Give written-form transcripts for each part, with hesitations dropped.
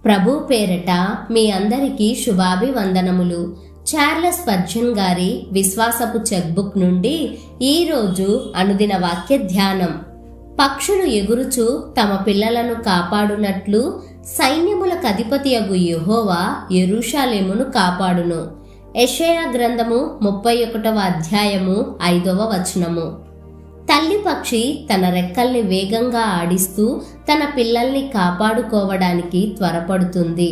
ప్రభు పేరట మీ అందరికీ శుభాభివందనములు. Charles Spurgeon గారి విశ్వాసపు చెక్బుక్ నుండి ఈరోజు అనుదిన వాక్య ధ్యానం. పక్షులు ఎగురుచు తమ పిల్లలను కాపాడునట్లు సైన్యములకు అధిపతియగు యెహోవా యెరూషలేమును కాపాడును. యెషయా గ్రంథము 31వ అధ్యాయము 5వ వచనము. తల్లి పక్షి తన రెక్కల్ని వేగంగా ఆడిస్తూ తన పిల్లల్ని కాపాడుకోవడానికి త్వరపడుతుంది.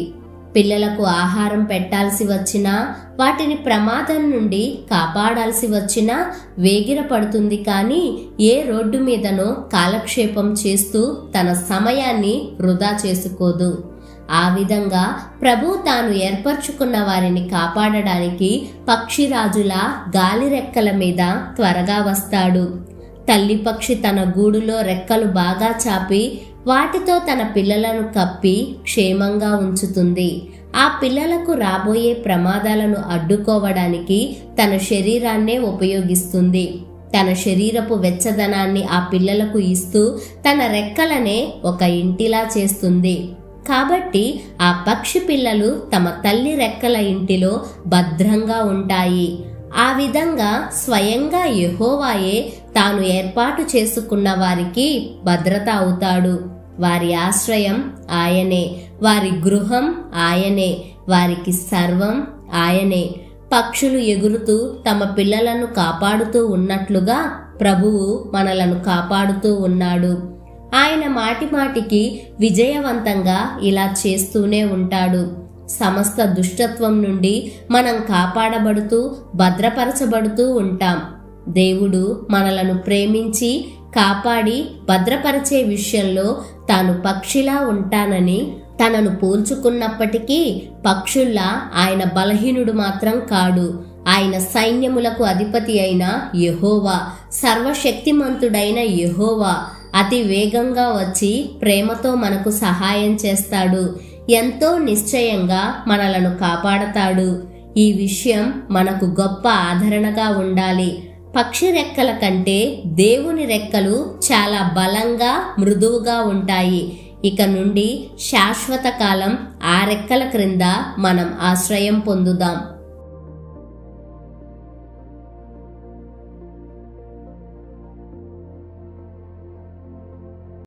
పిల్లలకు ఆహారం పెట్టాల్సి వచ్చినా, వాటిని ప్రమాదం నుండి కాపాడాల్సి వచ్చినా వేగిరపడుతుంది. కానీ ఏ రోడ్డు మీదనో కాలక్షేపం చేస్తూ తన సమయాన్ని వృధా చేసుకోదు. ఆ విధంగా ప్రభు తాను ఏర్పరచుకున్న వారిని కాపాడడానికి పక్షిరాజులా గాలి రెక్కల మీద త్వరగా వస్తాడు. తల్లి పక్షి తన గూడులో రెక్కలు బాగా చాపి వాటితో తన పిల్లలను కప్పి క్షేమంగా ఉంచుతుంది. ఆ పిల్లలకు రాబోయే ప్రమాదాలను అడ్డుకోవడానికి తన శరీరాన్నే ఉపయోగిస్తుంది. తన శరీరపు వెచ్చదనాన్ని ఆ పిల్లలకు ఇస్తూ తన రెక్కలనే ఒక ఇంటిలా చేస్తుంది. కాబట్టి ఆ పక్షి పిల్లలు తమ తల్లి రెక్కల ఇంటిలో భద్రంగా ఉంటాయి. ఆ విధంగా స్వయంగా యెహోవాయే తాను ఏర్పాటు చేసుకున్న వారికి భద్రత అవుతాడు. వారి ఆశ్రయం ఆయనే, వారి గృహం ఆయనే, వారికి సర్వం ఆయనే. పక్షులు ఎగురుతూ తమ పిల్లలను కాపాడుతూ ఉన్నట్లుగా ప్రభువు మనలను కాపాడుతూ ఉన్నాడు. ఆయన మాటిమాటికి విజయవంతంగా ఇలా చేస్తూనే ఉంటాడు. సమస్త దుష్టత్వం నుండి మనం కాపాడబడుతూ భద్రపరచబడుతూ ఉంటాం. దేవుడు మనలను ప్రేమించి కాపాడి భద్రపరిచే విషయంలో తాను పక్షిలా ఉంటానని తనను పోల్చుకున్నప్పటికీ పక్షుల్లా ఆయన బలహీనుడు మాత్రం కాడు. ఆయన సైన్యములకు అధిపతి అయిన యెహోవా, సర్వశక్తిమంతుడైన యెహోవా అతి వేగంగా వచ్చి ప్రేమతో మనకు సహాయం చేస్తాడు. ఎంతో నిశ్చయంగా మనలను కాపాడతాడు. ఈ విషయం మనకు గొప్ప ఆదరణగా ఉండాలి. పక్షి రెక్కల కంటే దేవుని రెక్కలు చాలా బలంగా మృదువుగా ఉంటాయి. ఇక నుండి శాశ్వత కాలం ఆ రెక్కల క్రింద మనం ఆశ్రయం పొందుదాం.